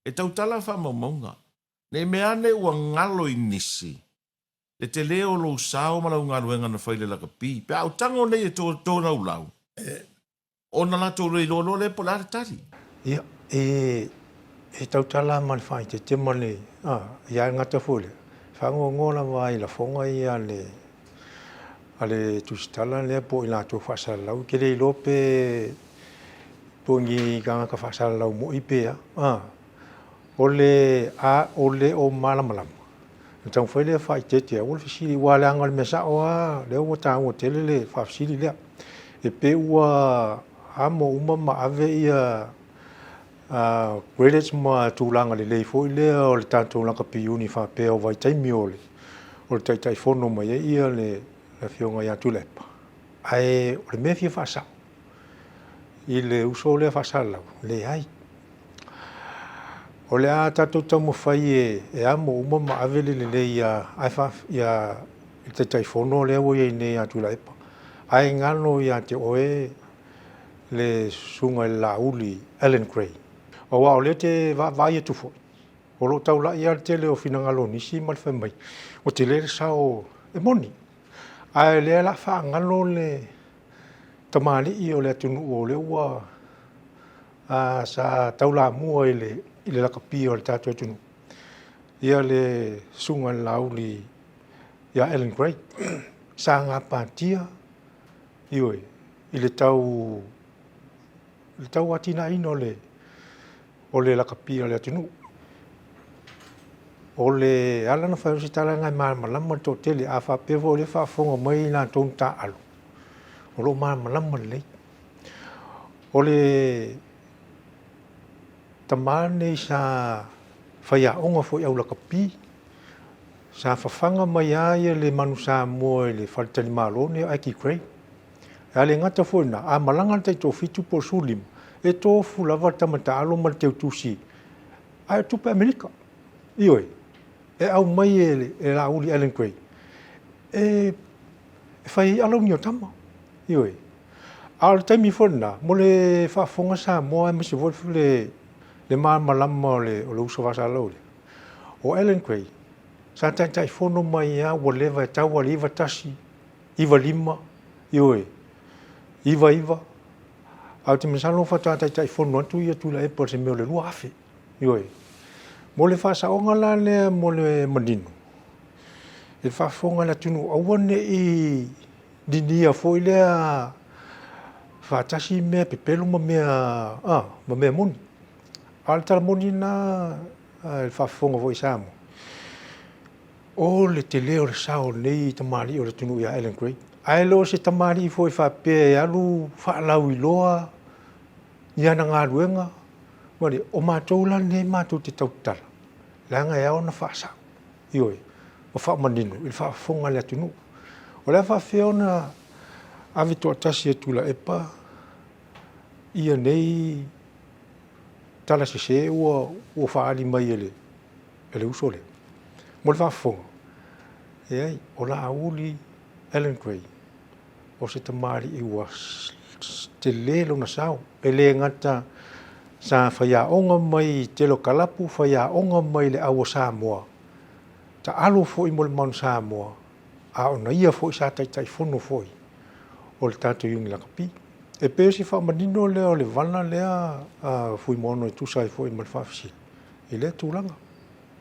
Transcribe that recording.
e tautala whamamonga. Ne mea ne ua ngalo i nisi. E te leo lo sao ma lau ngaruenga na whaile laka pi. Pe au tango nei e tōna ulau. O na lato rei lolo le po lare tari. Ia, e tautala mani whai te mani, ia ngata fule. Whango ngona mai la fonga ia le, ale tusitala le po ila to whasala lau. Kere i lope po ngi ganga ka whasala lau mo ipea. Ole o malamalama. Tau whaile whai te te, ole fisiri wale angal mesa oa, leo o ta o tele le whafisiri lea. E pe ua amo umama ave ia greatest ma tūlanga le lei fo lea o le tātou langa piuni whapea o vai taimi o le taitai whono mai e ia le whionga ia tulepa. Ai o le mea fia whasau. I le uso lea whasalau, le ai. O le a tātou tau mo whai e amo umama ave le lei ia i taitai whono lea o ia i nei a tulepa. Ai ngano ia te oe le sunga i lauli Alan Gray. O wao le te vai e tufo. O lo tau la ia te leo finangalo nisi malwha mai. O te le sao e moni. Ai le la wha ngalo le tamali i o le atunu o le ua sa tau la mua i le lakapi o le tātou atunu. Ia le sunga i lauli ia Alan Gray. Sa ngā pātia ioi i le tau atina ino o le lakapi o le atunu. O le ala na whaiusi tala ngai malama to tele a whapevo o le whafonga mai nā tōng tā alu. O lo malama lei. O le tamane sa whaiaonga fo i au lakapi. Sa whawhanga mai aia le manusa moe le wharitani malone o Aiki Gray. Ale ngata fo na a malanga te to fitu po sulim e to fulava tamata alo mal te tusi ai tu pa Amerika ioi e au mai e la uli Alan Gray e fai alo nio tama ioi al taimi fo na mo le fa fonga sa mo e misi vo le malama le o uso va sa lo o Alan Gray sa tai fono mai a o leva tau ali va tasi iva lima ioi Iva. Au te misalo whata tai whono atu ia tula e por se meo le lua afe. Ioi. Mo le whasaonga la lea mo le manino. E whafonga la tunu awane i dinia foi lea whatasi mea pepelo ma mea moni. Altara moni na whafonga foi samo. O le te leo le sao nei tamari o le tunu ia Alan Gray. Ai lo se tamari foi whape alu whaalau i loa ia na ngā ruenga. Mari, o mātou la ne mātou te tautara. Langa e au na whaasau. Ioi, o whaamanino, i whaafonga le atunu. O lea whawheo na awito atasi e tula epa ia nei tala se ua whaali mai ele usole. Mo le whaafonga. E ai, o la auli Alan Gray. O se tamari i ua te lelo na sao. E le ngata sa whaiaonga mai te lo kalapu, whaiaonga mai le awa Samoa. Ta alo foi mo le manu Samoa. A ona ia foi sa tai fono foi. O le tātou yungi lakapi. E peo si whamanino lea o le wana lea fui mono e tusai foi mal whawhisi. I le tūlanga.